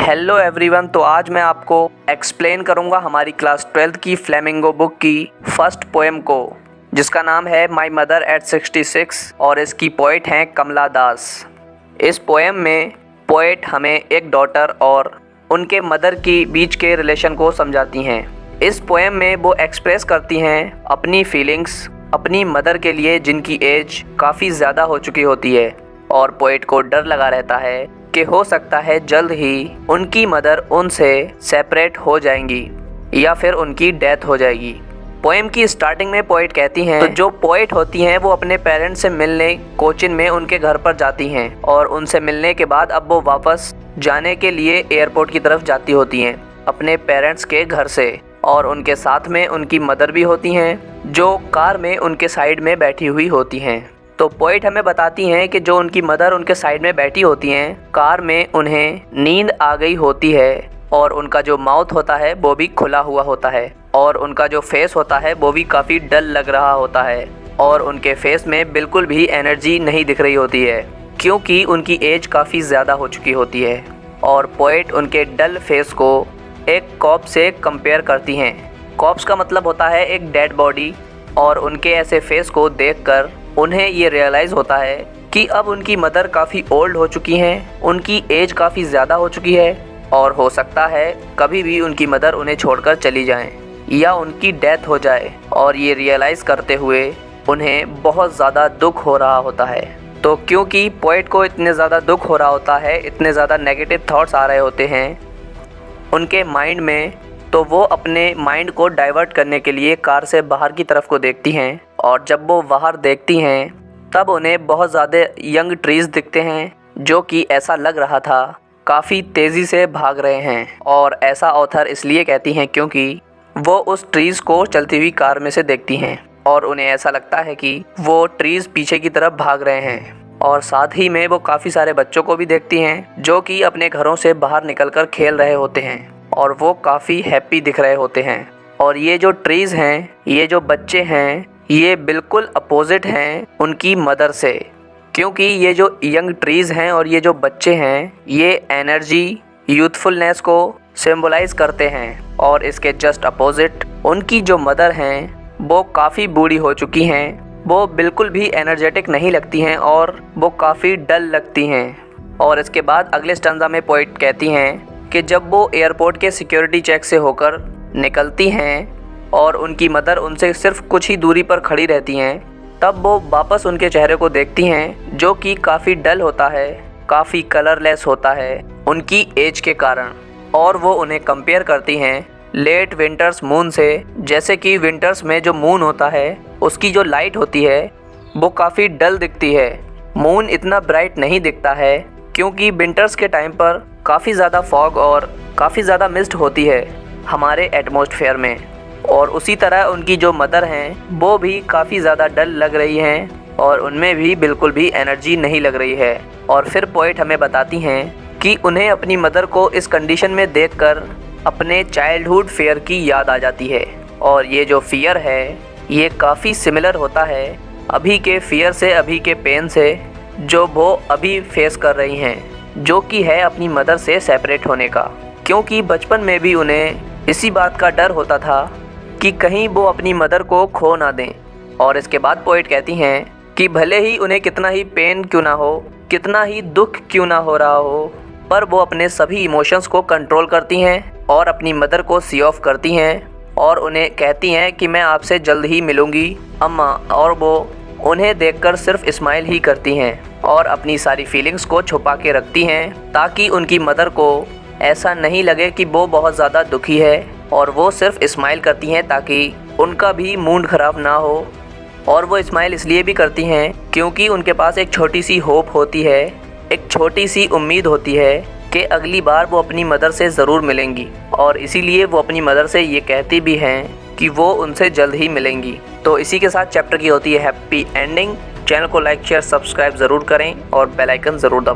Hello everyone. तो आज मैं आपको एक्सप्लेन करूंगा हमारी क्लास 12th की फ्लेमिंगो बुक की फर्स्ट पोएम को, जिसका नाम है माई मदर एट 66 और इसकी पोइट हैं कमला दास। इस पोएम में पोएट हमें एक डॉटर और उनके मदर की बीच के रिलेशन को समझाती हैं। इस पोएम में वो एक्सप्रेस करती हैं अपनी फीलिंग्स अपनी मदर के लिए, जिनकी एज काफ़ी ज़्यादा हो चुकी होती है और पोएट को डर लगा रहता है कि हो सकता है जल्द ही उनकी मदर उनसे सेपरेट हो जाएंगी या फिर उनकी डेथ हो जाएगी। पोएम की स्टार्टिंग में पोएट कहती हैं, तो जो पोएट होती हैं वो अपने पेरेंट्स से मिलने कोचिन में उनके घर पर जाती हैं और उनसे मिलने के बाद अब वो वापस जाने के लिए एयरपोर्ट की तरफ जाती होती हैं अपने पेरेंट्स के घर से, और उनके साथ में उनकी मदर भी होती हैं जो कार में उनके साइड में बैठी हुई होती हैं। तो पोएट हमें बताती हैं कि जो उनकी मदर उनके साइड में बैठी होती हैं, कार में उन्हें नींद आ गई होती है और उनका जो माउथ होता है वो भी खुला हुआ होता है और उनका जो फेस होता है वो भी काफ़ी डल लग रहा होता है और उनके फेस में बिल्कुल भी एनर्जी नहीं दिख रही होती है, क्योंकि उनकी एज काफ़ी ज़्यादा हो चुकी होती है। और पोएट उनके डल फेस को एक कॉप्स से कंपेयर करती हैं। कॉप्स का मतलब होता है एक डेड बॉडी, और उनके ऐसे फेस को देखकर उन्हें ये रियलाइज़ होता है कि अब उनकी मदर काफ़ी ओल्ड हो चुकी हैं, उनकी एज काफ़ी ज़्यादा हो चुकी है और हो सकता है कभी भी उनकी मदर उन्हें छोड़कर चली जाएं या उनकी डेथ हो जाए। और ये रियलाइज़ करते हुए उन्हें बहुत ज़्यादा दुख हो रहा होता है। तो क्योंकि पोएट को इतने ज़्यादा दुख हो रहा होता है, इतने ज़्यादा नेगेटिव थॉट्स आ रहे होते हैं उनके माइंड में, तो वो अपने माइंड को डाइवर्ट करने के लिए कार से बाहर की तरफ को देखती हैं। और जब वो बाहर देखती हैं तब उन्हें बहुत ज़्यादा यंग ट्रीज़ दिखते हैं जो कि ऐसा लग रहा था काफ़ी तेज़ी से भाग रहे हैं। और ऐसा ऑथर इसलिए कहती हैं क्योंकि वो उस ट्रीज़ को चलती हुई कार में से देखती हैं और उन्हें ऐसा लगता है कि वो ट्रीज़ पीछे की तरफ भाग रहे हैं। और साथ ही में वो काफ़ी सारे बच्चों को भी देखती हैं जो कि अपने घरों से बाहर निकलकर खेल रहे होते हैं और वो काफ़ी हैप्पी दिख रहे होते हैं। और ये जो ट्रीज़ हैं, ये जो बच्चे हैं, ये बिल्कुल अपोजिट हैं उनकी मदर से, क्योंकि ये जो यंग ट्रीज़ हैं और ये जो बच्चे हैं, ये एनर्जी यूथफुलनेस को सिंबलाइज करते हैं। और इसके जस्ट अपोजिट उनकी जो मदर हैं वो काफ़ी बूढ़ी हो चुकी हैं, वो बिल्कुल भी एनर्जेटिक नहीं लगती हैं और वो काफ़ी डल लगती हैं। और इसके बाद अगले स्टैंजा में पोएट कहती हैं कि जब वो एयरपोर्ट के सिक्योरिटी चेक से होकर निकलती हैं और उनकी मदर उनसे सिर्फ कुछ ही दूरी पर खड़ी रहती हैं, तब वो वापस उनके चेहरे को देखती हैं जो कि काफ़ी डल होता है, काफ़ी कलरलेस होता है उनकी एज के कारण। और वो उन्हें कंपेयर करती हैं लेट विंटर्स मून से, जैसे कि विंटर्स में जो मून होता है उसकी जो लाइट होती है वो काफ़ी डल दिखती है। मून इतना ब्राइट नहीं दिखता है क्योंकि विंटर्स के टाइम पर काफ़ी ज़्यादा फॉग और काफ़ी ज़्यादा मिस्ट होती है हमारे एटमॉस्फेयर में। और उसी तरह उनकी जो मदर हैं वो भी काफ़ी ज़्यादा डल लग रही हैं और उनमें भी बिल्कुल भी एनर्जी नहीं लग रही है। और फिर पोएट हमें बताती हैं कि उन्हें अपनी मदर को इस कंडीशन में देखकर अपने चाइल्डहुड फियर की याद आ जाती है। और ये जो फियर है ये काफ़ी सिमिलर होता है अभी के फियर से, अभी के पेन से जो वो अभी फेस कर रही हैं, जो कि है अपनी मदर से सेपरेट होने का। क्योंकि बचपन में भी उन्हें इसी बात का डर होता था कि कहीं वो अपनी मदर को खो ना दें। और इसके बाद पोएट कहती हैं कि भले ही उन्हें कितना ही पेन क्यों ना हो, कितना ही दुख क्यों ना हो रहा हो, पर वो अपने सभी इमोशंस को कंट्रोल करती हैं और अपनी मदर को सी ऑफ करती हैं और उन्हें कहती हैं कि मैं आपसे जल्द ही मिलूँगी अम्मा। और वो उन्हें देखकर सिर्फ स्माइल ही करती हैं और अपनी सारी फीलिंग्स को छुपा के रखती हैं ताकि उनकी मदर को ऐसा नहीं लगे कि वो बहुत ज़्यादा दुखी है। और वो सिर्फ स्माइल करती हैं ताकि उनका भी मूड ख़राब ना हो। और वो स्माइल इसलिए भी करती हैं क्योंकि उनके पास एक छोटी सी होप होती है, एक छोटी सी उम्मीद होती है कि अगली बार वो अपनी मदर से ज़रूर मिलेंगी। और इसीलिए वो अपनी मदर से ये कहती भी हैं कि वो उनसे जल्द ही मिलेंगी। तो इसी के साथ चैप्टर की होती है हैप्पी एंडिंग। चैनल को लाइक शेयर सब्सक्राइब ज़रूर करें और बेल आइकन ज़रूर दबाएं।